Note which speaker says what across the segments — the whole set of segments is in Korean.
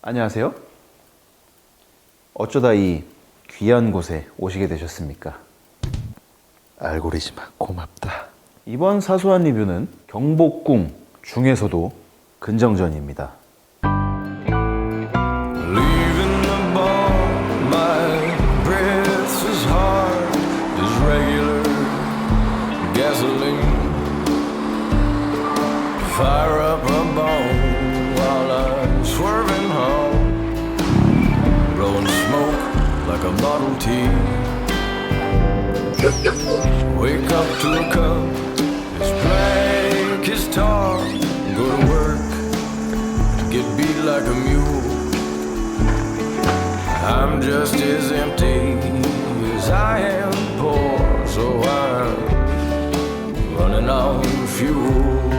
Speaker 1: 안녕하세요. 어쩌다 이 귀한 곳에 오시게 되셨습니까? 알고리즘아 고맙다. 이번 사소한 리뷰는 경복궁 중에서도 근정전입니다.
Speaker 2: Leaving the bar, my breath as hard as regular gasoline. Fire up a bone while I'm swerving home, blowing smoke like a Model T. Wake up to a cup as black as tar. Go to work, get beat like a mule. I'm just as empty as I am poor, so I'm running on fuel.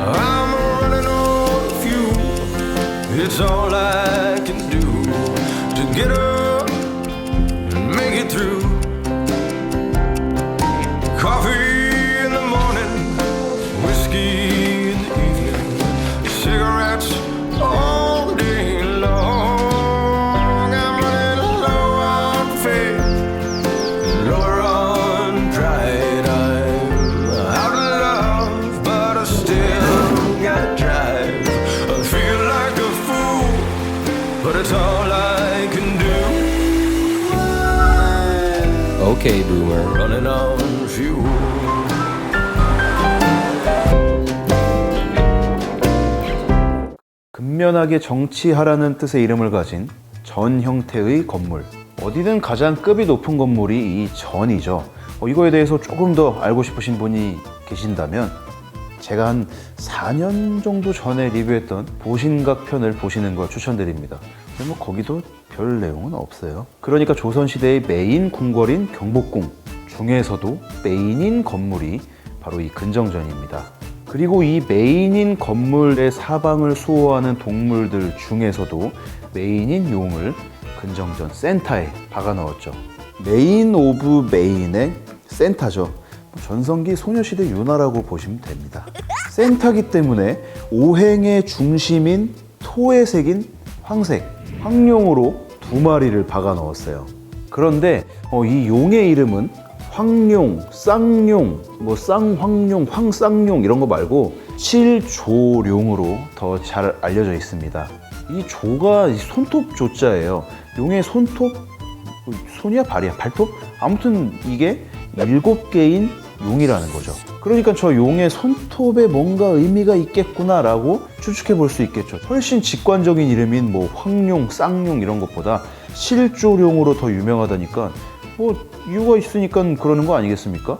Speaker 2: I'm running on fuel. It's all I can do to get up and make it through. Coffee in the morning, whiskey in the evening, cigarettes all day long. I'm running low on faith, lower on pride. I'm out of love, but I still got drive. I feel like a fool, but it's all I can do.
Speaker 3: Okay, boomer.
Speaker 2: Running on fuel.
Speaker 1: 근면하게 정치하라는 뜻의 이름을 가진 전 형태의 건물. 어디든 가장 급이 높은 건물이 이 전이죠. 이거에 대해서 조금 더 알고 싶으신 분이 계신다면 제가 한 4년 정도 전에 리뷰했던 보신각 편을 보시는 걸 추천드립니다. 근데 거기도 별 내용은 없어요. 그러니까 조선시대의 메인 궁궐인 경복궁 중에서도 메인인 건물이 바로 이 근정전입니다. 그리고 이 메인인 건물의 사방을 수호하는 동물들 중에서도 메인인 용을 근정전 센터에 박아 넣었죠. 메인 오브 메인의 센터죠. 전성기 소녀시대 윤화라고 보시면 됩니다. 센터기 때문에 오행의 중심인 토에 새긴 황색, 황룡으로 2마리를 박아 넣었어요. 그런데 이 용의 이름은 황룡, 쌍룡, 쌍황룡, 황쌍룡 이런 거 말고 칠조룡으로 더 잘 알려져 있습니다. 이 조가 손톱 조자예요. 용의 손톱, 손이야 발이야 발톱? 아무튼 이게 7개인 용이라는 거죠. 그러니까 저 용의 손톱에 뭔가 의미가 있겠구나 라고 추측해 볼 수 있겠죠. 훨씬 직관적인 이름인 황룡, 쌍룡 이런 것보다 실조룡으로 더 유명하다니까 이유가 있으니까 그러는 거 아니겠습니까?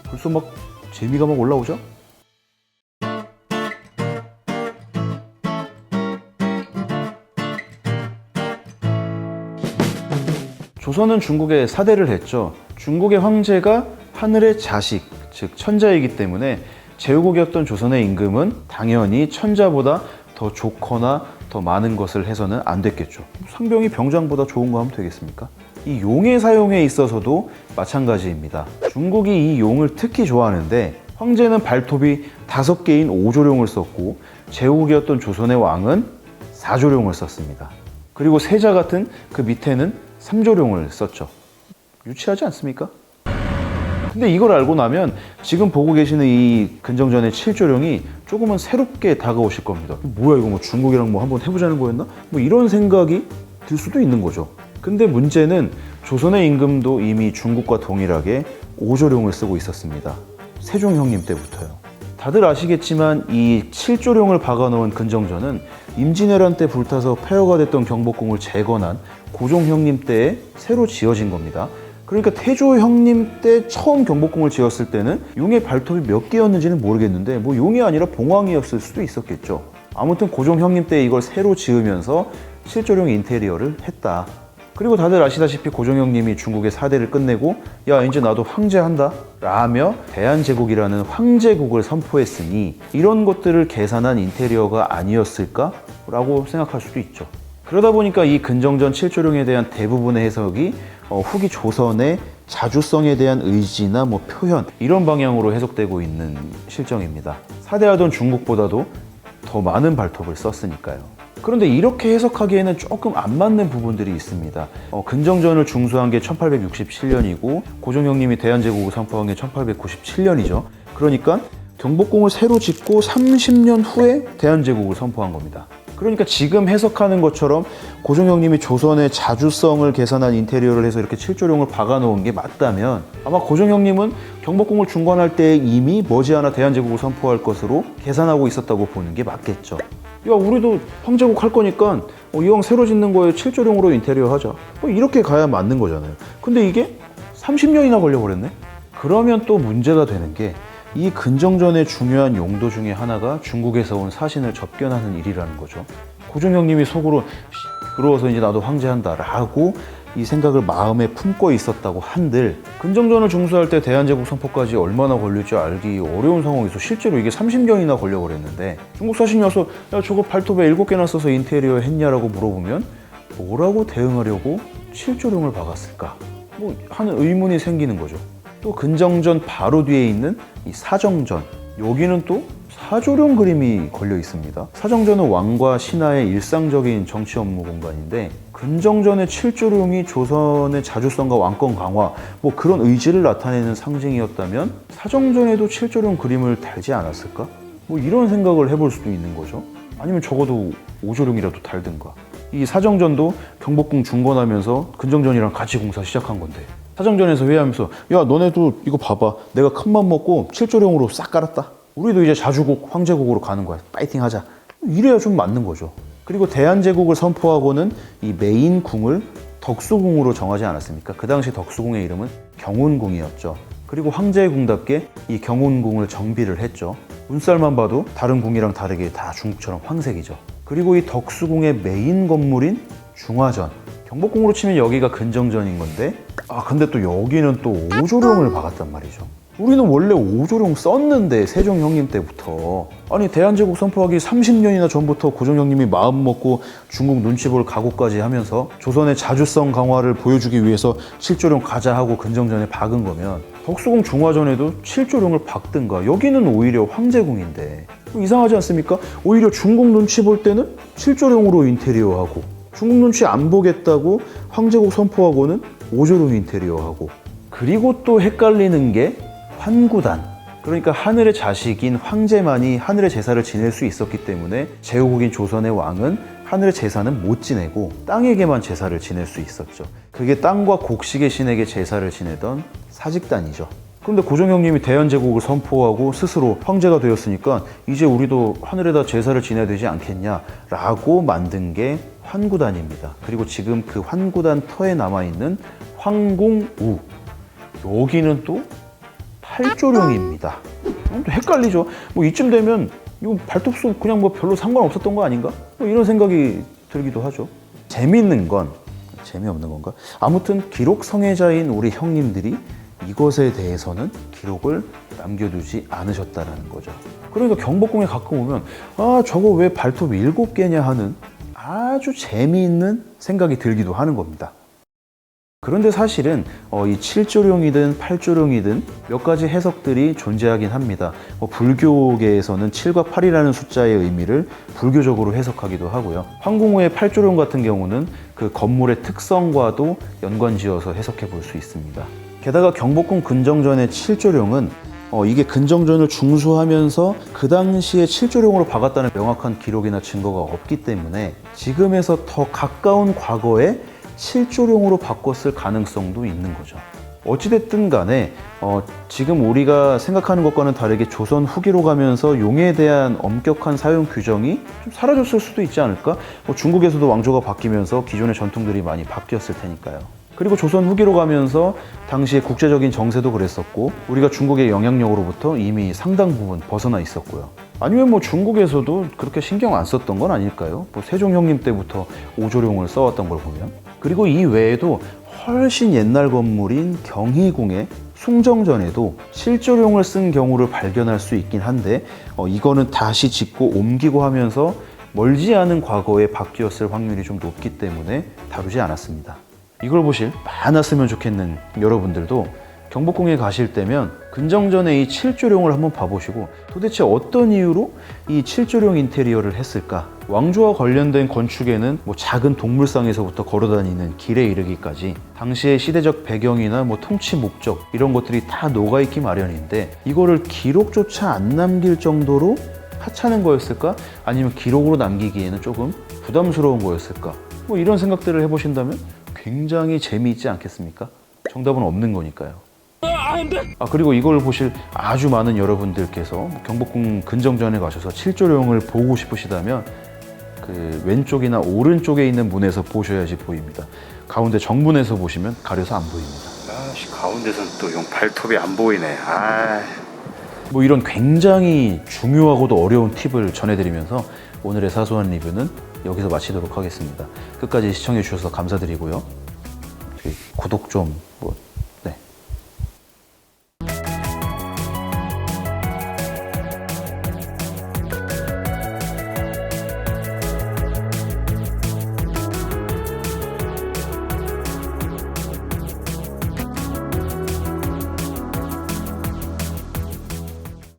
Speaker 1: 벌써 재미가 올라오죠? 조선은 중국에 사대를 했죠. 중국의 황제가 하늘의 자식, 즉 천자이기 때문에 제후국이었던 조선의 임금은 당연히 천자보다 더 좋거나 더 많은 것을 해서는 안 됐겠죠. 상병이 병장보다 좋은 거 하면 되겠습니까? 이 용의 사용에 있어서도 마찬가지입니다. 중국이 이 용을 특히 좋아하는데 황제는 발톱이 5개인 5조룡을 썼고 제후국이었던 조선의 왕은 4조룡을 썼습니다. 그리고 세자 같은 그 밑에는 3조룡을 썼죠. 유치하지 않습니까? 근데 이걸 알고 나면 지금 보고 계시는 이 근정전의 7조룡이 조금은 새롭게 다가오실 겁니다. 뭐야 이거 중국이랑 한번 해보자는 거였나? 이런 생각이 들 수도 있는 거죠. 근데 문제는 조선의 임금도 이미 중국과 동일하게 5조룡을 쓰고 있었습니다. 세종 형님 때부터요. 다들 아시겠지만 이 7조룡을 박아놓은 근정전은 임진왜란 때 불타서 폐허가 됐던 경복궁을 재건한 고종 형님 때에 새로 지어진 겁니다. 그러니까 태조 형님 때 처음 경복궁을 지었을 때는 용의 발톱이 몇 개였는지는 모르겠는데 용이 아니라 봉황이었을 수도 있었겠죠. 아무튼 고종 형님 때 이걸 새로 지으면서 7조룡 인테리어를 했다. 그리고 다들 아시다시피 고종 형님이 중국의 사대를 끝내고 야 이제 나도 황제한다 라며 대한제국이라는 황제국을 선포했으니 이런 것들을 계산한 인테리어가 아니었을까? 라고 생각할 수도 있죠. 그러다 보니까 이 근정전 7조룡에 대한 대부분의 해석이 후기 조선의 자주성에 대한 의지나 표현 이런 방향으로 해석되고 있는 실정입니다. 사대하던 중국보다도 더 많은 발톱을 썼으니까요. 그런데 이렇게 해석하기에는 조금 안 맞는 부분들이 있습니다. 근정전을 중수한 게 1867년이고 고종형님이 대한제국을 선포한 게 1897년이죠. 그러니까 경복궁을 새로 짓고 30년 후에 대한제국을 선포한 겁니다. 그러니까 지금 해석하는 것처럼 고종형님이 조선의 자주성을 계산한 인테리어를 해서 이렇게 칠조룡을 박아놓은 게 맞다면 아마 고종형님은 경복궁을 중건할 때 이미 머지않아 대한제국을 선포할 것으로 계산하고 있었다고 보는 게 맞겠죠. 야, 우리도 황제국 할 거니까 이왕 새로 짓는 거에 칠조룡으로 인테리어 하자. 이렇게 가야 맞는 거잖아요. 근데 이게 30년이나 걸려버렸네? 그러면 또 문제가 되는 게 이 근정전의 중요한 용도 중에 하나가 중국에서 온 사신을 접견하는 일이라는 거죠. 고종형님이 속으로 그러워서 이제 나도 황제한다 라고 이 생각을 마음에 품고 있었다고 한들 근정전을 중수할 때 대한제국 선포까지 얼마나 걸릴지 알기 어려운 상황에서 실제로 이게 30년이나 걸려버렸는데 중국 사신이 와서 야 저거 발톱에 7개나 써서 인테리어 했냐라고 물어보면 뭐라고 대응하려고 칠조룡을 박았을까? 하는 의문이 생기는 거죠. 또 근정전 바로 뒤에 있는 이 사정전, 여기는 또 사조룡 그림이 걸려 있습니다. 사정전은 왕과 신하의 일상적인 정치 업무 공간인데 근정전의 칠조룡이 조선의 자주성과 왕권 강화 그런 의지를 나타내는 상징이었다면 사정전에도 칠조룡 그림을 달지 않았을까? 이런 생각을 해볼 수도 있는 거죠. 아니면 적어도 오조룡이라도 달든가. 이 사정전도 경복궁 중건하면서 근정전이랑 같이 공사 시작한 건데 사정전에서 회의하면서 야 너네도 이거 봐봐 내가 큰맘 먹고 칠조룡으로 싹 깔았다. 우리도 이제 자주국 황제국으로 가는 거야. 파이팅 하자. 이래야 좀 맞는 거죠. 그리고 대한제국을 선포하고는 이 메인 궁을 덕수궁으로 정하지 않았습니까? 그 당시 덕수궁의 이름은 경운궁이었죠. 그리고 황제궁답게 이 경운궁을 정비를 했죠. 문살만 봐도 다른 궁이랑 다르게 다 중국처럼 황색이죠. 그리고 이 덕수궁의 메인 건물인 중화전, 경복궁으로 치면 여기가 근정전인 건데 근데 또 여기는 또 오조룡을 박았단 말이죠. 우리는 원래 오조룡 썼는데 세종 형님 때부터 아니 대한제국 선포하기 30년이나 전부터 고종 형님이 마음 먹고 중국 눈치 볼 각오까지 하면서 조선의 자주성 강화를 보여주기 위해서 칠조룡 가자 하고 근정전에 박은 거면 덕수궁 중화전에도 칠조룡을 박든가. 여기는 오히려 황제궁인데 이상하지 않습니까? 오히려 중국 눈치 볼 때는 칠조룡으로 인테리어하고 중국 눈치 안 보겠다고 황제국 선포하고는 오조룡 인테리어하고. 그리고 또 헷갈리는 게 환구단, 그러니까 하늘의 자식인 황제만이 하늘의 제사를 지낼 수 있었기 때문에 제후국인 조선의 왕은 하늘의 제사는 못 지내고 땅에게만 제사를 지낼 수 있었죠. 그게 땅과 곡식의 신에게 제사를 지내던 사직단이죠. 그런데 고종 형님이 대한제국을 선포하고 스스로 황제가 되었으니까 이제 우리도 하늘에다 제사를 지내야 되지 않겠냐라고 만든 게 환구단입니다. 그리고 지금 그 환구단 터에 남아있는 황궁우, 여기는 또 팔조룡입니다. 또 헷갈리죠. 이쯤 되면 이거 발톱수 그냥 별로 상관없었던 거 아닌가? 이런 생각이 들기도 하죠. 재밌는 건, 재미없는 건가? 아무튼 기록 성애자인 우리 형님들이 이것에 대해서는 기록을 남겨두지 않으셨다는 거죠. 그러니까 경복궁에 가끔 오면 저거 왜 발톱 7개냐 하는 아주 재미있는 생각이 들기도 하는 겁니다. 그런데 사실은 이 칠조룡이든 팔조룡이든 몇 가지 해석들이 존재하긴 합니다. 불교계에서는 7과 8이라는 숫자의 의미를 불교적으로 해석하기도 하고요. 황궁우의 팔조룡 같은 경우는 그 건물의 특성과도 연관지어서 해석해 볼 수 있습니다. 게다가 경복궁 근정전의 칠조룡은 이게 근정전을 중수하면서 그 당시에 칠조룡으로 박았다는 명확한 기록이나 증거가 없기 때문에 지금에서 더 가까운 과거에 칠조룡으로 바꿨을 가능성도 있는 거죠. 어찌됐든 간에 지금 우리가 생각하는 것과는 다르게 조선 후기로 가면서 용에 대한 엄격한 사용 규정이 좀 사라졌을 수도 있지 않을까? 중국에서도 왕조가 바뀌면서 기존의 전통들이 많이 바뀌었을 테니까요. 그리고 조선 후기로 가면서 당시의 국제적인 정세도 그랬었고 우리가 중국의 영향력으로부터 이미 상당 부분 벗어나 있었고요. 아니면 중국에서도 그렇게 신경 안 썼던 건 아닐까요? 세종 형님 때부터 오조룡을 써왔던 걸 보면. 그리고 이 외에도 훨씬 옛날 건물인 경희궁의 숭정전에도 칠조룡을 쓴 경우를 발견할 수 있긴 한데 이거는 다시 짓고 옮기고 하면서 멀지 않은 과거에 바뀌었을 확률이 좀 높기 때문에 다루지 않았습니다. 이걸 보실 많았으면 좋겠는 여러분들도 경복궁에 가실 때면 근정전의 이 칠조룡을 한번 봐보시고 도대체 어떤 이유로 이 칠조룡 인테리어를 했을까? 왕조와 관련된 건축에는 뭐 작은 동물상에서부터 걸어다니는 길에 이르기까지 당시의 시대적 배경이나 뭐 통치 목적 이런 것들이 다 녹아있기 마련인데 이거를 기록조차 안 남길 정도로 하찮은 거였을까? 아니면 기록으로 남기기에는 조금 부담스러운 거였을까? 뭐 이런 생각들을 해보신다면 굉장히 재미있지 않겠습니까? 정답은 없는 거니까요. 그리고 이걸 보실 아주 많은 여러분들께서 경복궁 근정전에 가셔서 칠조룡을 보고 싶으시다면 그 왼쪽이나 오른쪽에 있는 문에서 보셔야지 보입니다. 가운데 정문에서 보시면 가려서 안 보입니다. 가운데서는 또 용 발톱이 안 보이네. 뭐 이런 굉장히 중요하고도 어려운 팁을 전해드리면서 오늘의 사소한 리뷰는 여기서 마치도록 하겠습니다. 끝까지 시청해 주셔서 감사드리고요. 구독 좀